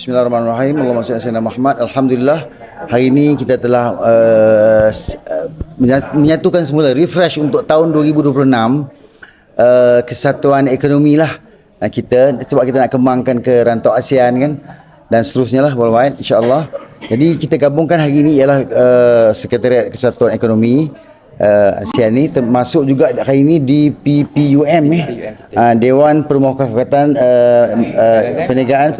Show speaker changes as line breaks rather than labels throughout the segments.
Bismillahirrahmanirrahim. Allahumma salli ala sayyidina Muhammad. Alhamdulillah, hari ini kita telah menyatukan semula refresh untuk tahun 2026 kesatuan ekonomi lah kita, sebab kita nak kembangkan ke rantau ASEAN kan, dan seterusnya lah worldwide insya-Allah. Jadi kita gabungkan hari ini ialah Sekretariat Kesatuan Ekonomi ASEAN ni, termasuk juga hari ini di PPUM Dewan Permufakatan Perniagaan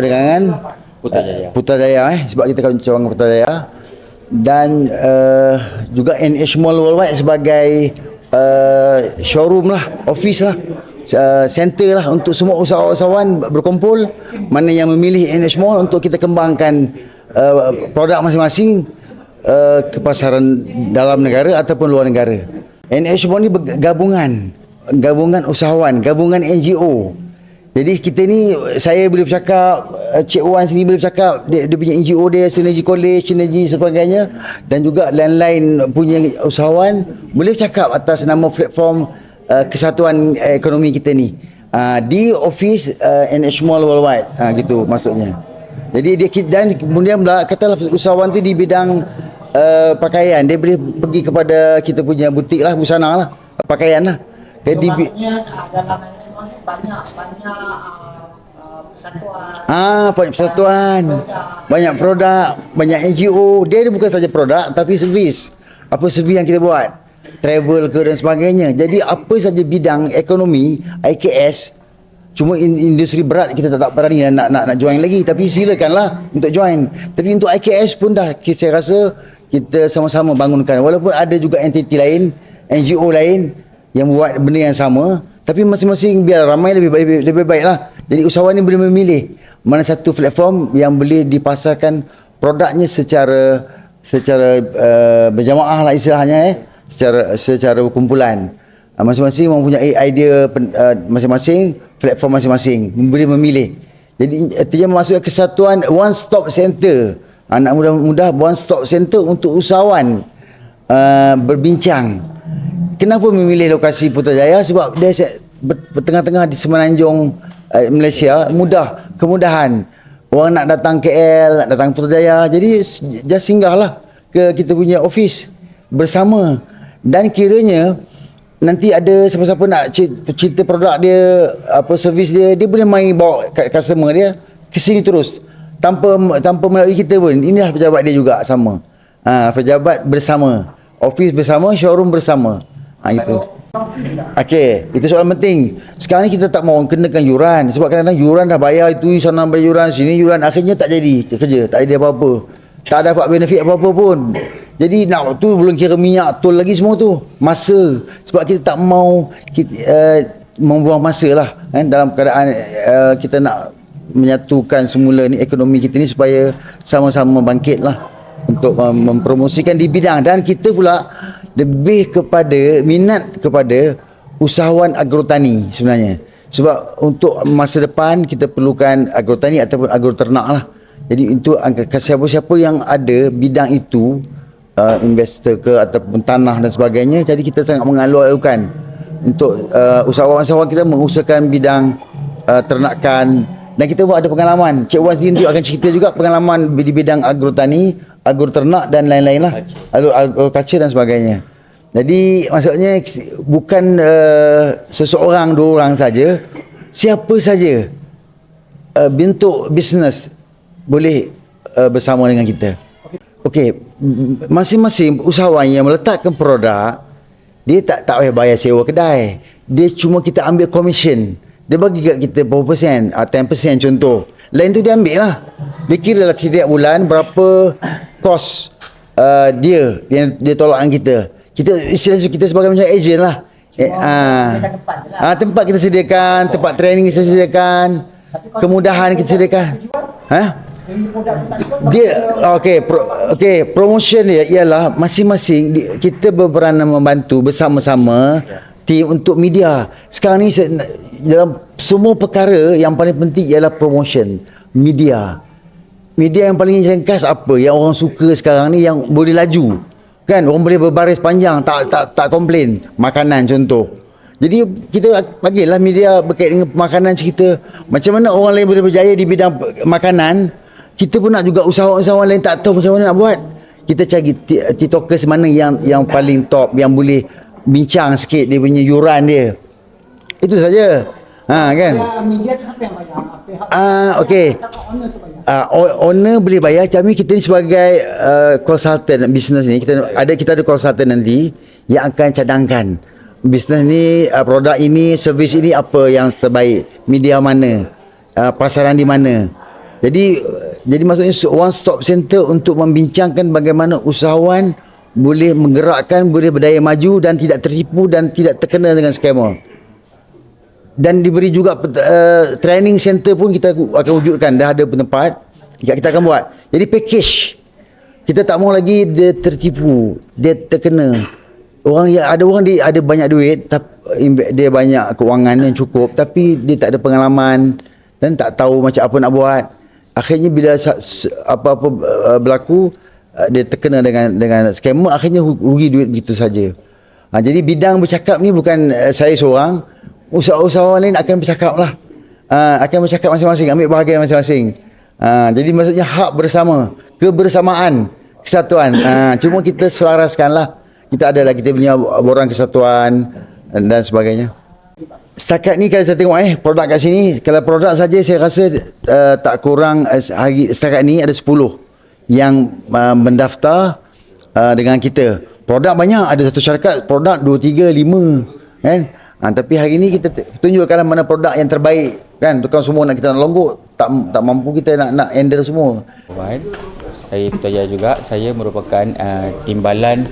Putrajaya sebab kita cawangan Putrajaya, dan juga NH Mall Worldwide sebagai showroom lah, office lah, center lah untuk semua usahawan berkumpul, mana yang memilih NH Mall untuk kita kembangkan produk masing-masing ke pasaran dalam negara ataupun luar negara. NH Mall ni gabungan usahawan, gabungan NGO. Jadi kita ni, saya boleh bercakap, Cik Wan sini boleh bercakap, dia punya NGO dia, Synergy College, Synergy sebagainya, dan juga lain-lain punya usahawan boleh bercakap atas nama platform kesatuan ekonomi kita ni di office NH Mall Worldwide, gitu maksudnya. Jadi dia, dan kemudian pula katalah usahawan tu di bidang pakaian, dia boleh pergi kepada kita punya butik lah, busana lah, pakaian lah. Jadi
dalam banyak persatuan.
Banyak persatuan, banyak produk, banyak NGO. Dia bukan saja produk tapi servis. Apa servis yang kita buat? Travel ke dan sebagainya. Jadi apa saja bidang ekonomi IKS, cuma industri berat kita tak berani nak join lagi, tapi silakanlah untuk join. Tapi untuk IKS pun dah saya rasa kita sama-sama bangunkan, walaupun ada juga entiti lain, NGO lain yang buat benda yang sama, tapi masing-masing biar ramai lebih baik lah. Jadi usahawan ni boleh memilih mana satu platform yang boleh dipasarkan produknya secara berjamaah lah istilahnya, secara kumpulan. Masing-masing mempunyai idea masing-masing, platform masing-masing, boleh memilih. Jadi dia masuk kesatuan one stop center. Anak muda one stop center untuk usahawan berbincang. Kenapa memilih lokasi Putrajaya? Sebab dia bertengah-tengah di Semenanjung Malaysia, kemudahan. Orang nak datang KL, nak datang Putrajaya, jadi just singgahlah ke kita punya office bersama. Dan kiranya nanti ada siapa-siapa nak cerita produk dia, apa servis dia, dia boleh main bawa customer dia ke sini terus tanpa melalui kita pun. Inilah pejabat dia juga sama. Pejabat bersama, office bersama, showroom bersama. Itu. Okey, itu soalan penting. Sekarang ni kita tak mahu kenakan yuran, sebab kadang-kadang yuran dah bayar, itu sana bayar yuran, sini yuran, akhirnya tak jadi kerja, tak jadi apa-apa. Tak dapat benefit apa-apa pun. Jadi nak tu belum kira minyak tol lagi semua tu. Masa, sebab kita tak mau membuang masa lah dalam keadaan kita nak menyatukan semula ni ekonomi kita ni supaya sama-sama bangkit lah untuk mempromosikan di bidang. Dan kita pula lebih kepada minat kepada usahawan agrotani sebenarnya, sebab untuk masa depan kita perlukan agrotani ataupun agroternak lah. Jadi itu siapa-siapa yang ada bidang itu, investor ke ataupun tanah dan sebagainya, jadi kita sangat mengalu-alukan untuk usahawan-usahawan kita mengusahakan bidang ternakan. Dan kita buat ada pengalaman, Cik Wan sendiri akan cerita juga pengalaman di bidang agrotani, agroternak dan lain-lain lah, agriculture dan sebagainya. Jadi maksudnya bukan seseorang, dua orang saja, siapa saja bentuk bisnes boleh bersama dengan kita. Okey, masing-masing usahawan yang meletakkan produk, dia tak payah bayar sewa kedai. Dia cuma kita ambil commission. Dia bagi kat kita berapa persen, 10% contoh. Lain tu dia ambil lah. Dia kira lah setiap bulan berapa kos dia yang dia tolakkan kita. Kita sebagai macam agent lah. Tempat kita sediakan, tempat training kita sediakan, kemudahan kita sediakan. Dia okey, promotion dia ialah masing-masing kita berperan membantu bersama-sama tim untuk media. Sekarang ni dalam semua perkara yang paling penting ialah promotion media. Media yang paling ringkas apa yang orang suka sekarang ni, yang boleh laju. Kan orang boleh berbaris panjang, tak komplain. Makanan contoh. Jadi kita bagilah media berkait dengan makanan, cerita macam mana orang lain boleh berjaya di bidang makanan Kita pun nak juga usahawan-usahawan lain tak tahu macam mana nak buat. Kita cari TikTokers mana yang paling top, yang boleh bincang sikit dia punya yuran dia. Itu saja. Kan?
Media tu siapa yang bayar?
Okey.
Owner tu bayar.
Owner boleh bayar. Kami kita ni sebagai consultant bisnes ni, kita ada consultant nanti yang akan cadangkan bisnes ni, produk ini, servis ini apa yang terbaik, media mana, pasaran di mana. Jadi maksudnya one stop center untuk membincangkan bagaimana usahawan boleh menggerakkan, boleh berdaya maju dan tidak tertipu dan tidak terkena dengan scammer. Dan diberi juga training center pun kita akan wujudkan, dah ada tempat kita akan buat. Jadi package, kita tak mau lagi dia tertipu, dia terkena. Ada orang dia ada banyak duit, dia banyak kewangan yang cukup, tapi dia tak ada pengalaman dan tak tahu macam apa nak buat. Akhirnya bila apa-apa berlaku, dia terkena dengan scammer, akhirnya rugi duit begitu saja. Jadi bidang bercakap ni bukan saya seorang, usahawan lain akan bercakap lah, akan bercakap masing-masing, ambil bahagian masing-masing. Jadi maksudnya hak bersama, kebersamaan, kesatuan. Cuma kita selaraskan lah. Kita ada lah, kita punya borang kesatuan dan sebagainya. Setakat ni kalau saya tengok produk kat sini, kalau produk saja saya rasa tak kurang setakat ni ada 10 yang mendaftar dengan kita. Produk banyak, ada satu syarikat produk 2, 3, 5 kan. Tapi hari ni kita tunjukkanlah mana produk yang terbaik kan. Tukang semua nak kita nak longgok, tak mampu kita nak handle semua.
Saya Putrajaya juga. Saya merupakan timbalan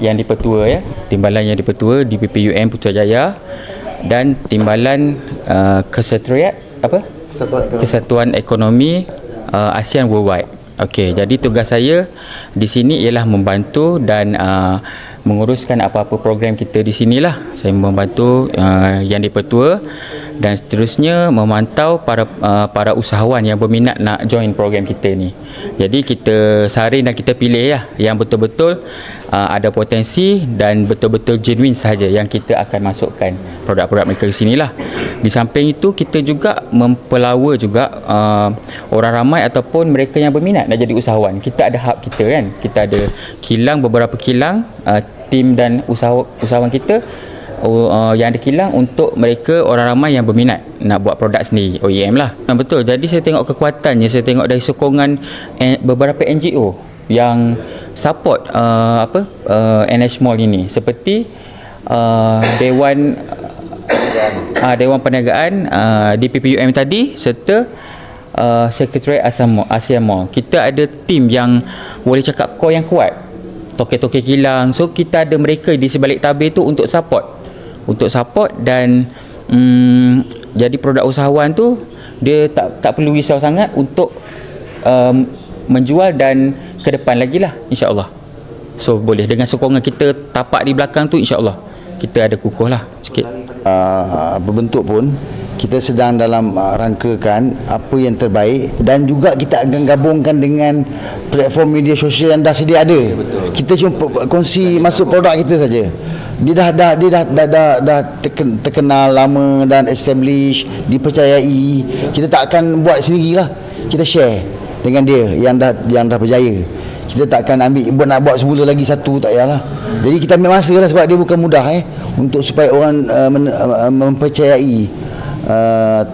yang dipertua ya. Timbalan yang dipertua di BPUM Putrajaya dan timbalan Kesatuan Ekonomi ASEAN Worldwide. Okey, jadi tugas saya di sini ialah membantu dan menguruskan apa-apa program kita di sinilah. Saya membantu yang dipertua dan seterusnya memantau para usahawan yang berminat nak join program kita ni. Jadi kita saring dan kita pilih ya yang betul-betul ada potensi dan betul-betul genuine sahaja yang kita akan masukkan produk-produk mereka ke sinilah. Di samping itu kita juga mempelawa juga orang ramai ataupun mereka yang berminat nak jadi usahawan. Kita ada hub kita kan. Kita ada kilang, beberapa kilang, tim dan usahawan kita yang ada kilang untuk mereka orang ramai yang berminat nak buat produk sendiri, OEM lah. Betul. Jadi saya tengok kekuatannya, saya tengok dari sokongan beberapa NGO yang support NH Mall ini, seperti Dewan Perniagaan DPPUM tadi serta Sekretariat ASEAN Mall. Kita ada tim yang boleh cakap core yang kuat, toke-toke kilang. So kita ada mereka di sebalik tabir tu untuk support dan jadi produk usahawan tu dia tak perlu risau sangat untuk menjual dan ke depan lagi lah, insya-Allah. So boleh dengan sokongan kita tapak di belakang tu, insya-Allah kita ada kukuh lah sikit.
Berbentuk pun kita sedang dalam rangkakan apa yang terbaik dan juga kita akan gabungkan dengan platform media sosial yang dah sedia ada. Betul. Kita cuma kongsi masuk produk kita saja. Dia dah terkenal lama dan establish, dipercayai. Kita tak akan buat sendirilah. Kita share dengan dia yang dah berjaya. Kita tak akan nak buat semula lagi satu, tak payahlah. Jadi kita ambil masa lah sebab dia bukan mudah untuk supaya orang mempercayai.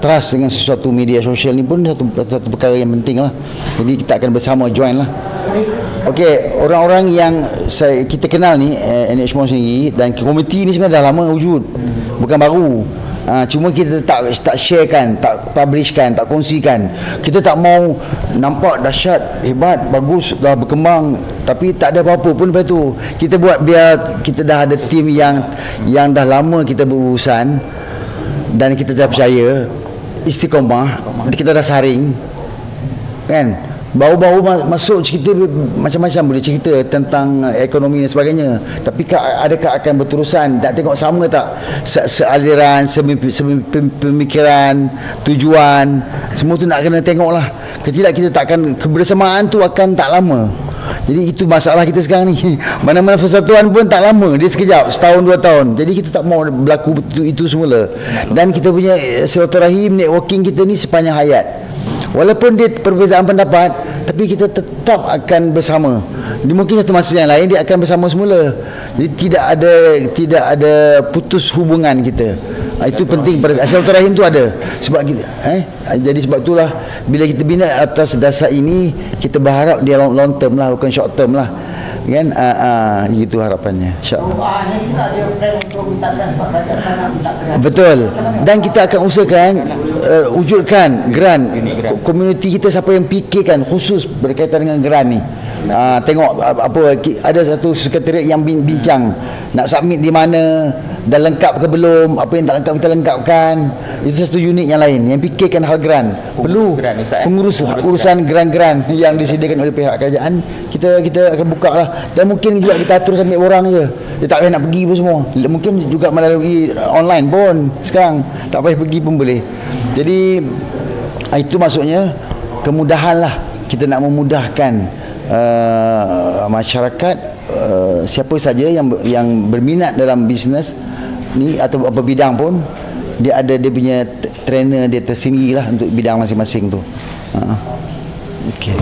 Trust dengan sesuatu media sosial ni pun satu perkara yang penting lah. Jadi kita akan bersama join lah. Okey, orang-orang yang kita kenal ni NH Mall sendiri dan komiti ni sebenarnya dah lama wujud, bukan baru. Cuma kita tak sharekan, tak publishkan, tak kongsikan. Kita tak mau nampak dahsyat, hebat, bagus, dah berkembang, tapi tak ada apa-apa pun lepas tu. Kita buat biar kita dah ada tim yang dah lama kita berurusan dan kita dah percaya, istiqamah, kita dah saring kan. Baru-baru masuk cerita macam-macam, boleh cerita tentang ekonomi dan sebagainya, tapi adakah akan berterusan? Tak tengok sama tak sealiran, pemikiran, tujuan, semua tu nak kena tengok lah. Ketidak kita takkan, kebersamaan tu akan tak lama. Jadi itu masalah kita sekarang ni. Mana-mana persatuan pun tak lama, dia sekejap, setahun 2 tahun. Jadi kita tak mau berlaku itu semula. Dan kita punya silaturahim, networking kita ni sepanjang hayat. Walaupun dia perbezaan pendapat, tapi kita tetap akan bersama. Mungkin satu masa yang lain dia akan bersama semula. Jadi tidak ada putus hubungan kita. Itu penting, pada silaturahim tu ada. Sebab kita jadi sebab itulah bila kita bina atas dasar ini, kita berharap dia long term lah, bukan short term lah. Kan itu harapannya, insya-Allah.
Ini juga dia plan untuk minta grant sebab kerajaan nak minta grant.
Betul. Dan kita akan usahakan wujudkan grant komuniti kita, siapa yang fikirkan khusus berkaitan dengan grant ni. Tengok ada satu sekretariat yang bincang nak submit di mana, dah lengkap ke belum, apa yang tak lengkap kita lengkapkan. Itu satu unit yang lain yang fikirkan hal grant. Perlu urusan grant yang disediakan oleh pihak kerajaan, kita akan buka lah. Dan mungkin juga kita atur sambil orang je, dia tak payah nak pergi pun semua. Mungkin juga melalui online pun sekarang, tak payah pergi pun boleh. Jadi itu maksudnya kemudahan lah, kita nak memudahkan masyarakat, siapa saja yang berminat dalam bisnes ni atau apa bidang pun, dia ada dia punya trainer dia tersendiri lah untuk bidang masing-masing tu. Okey.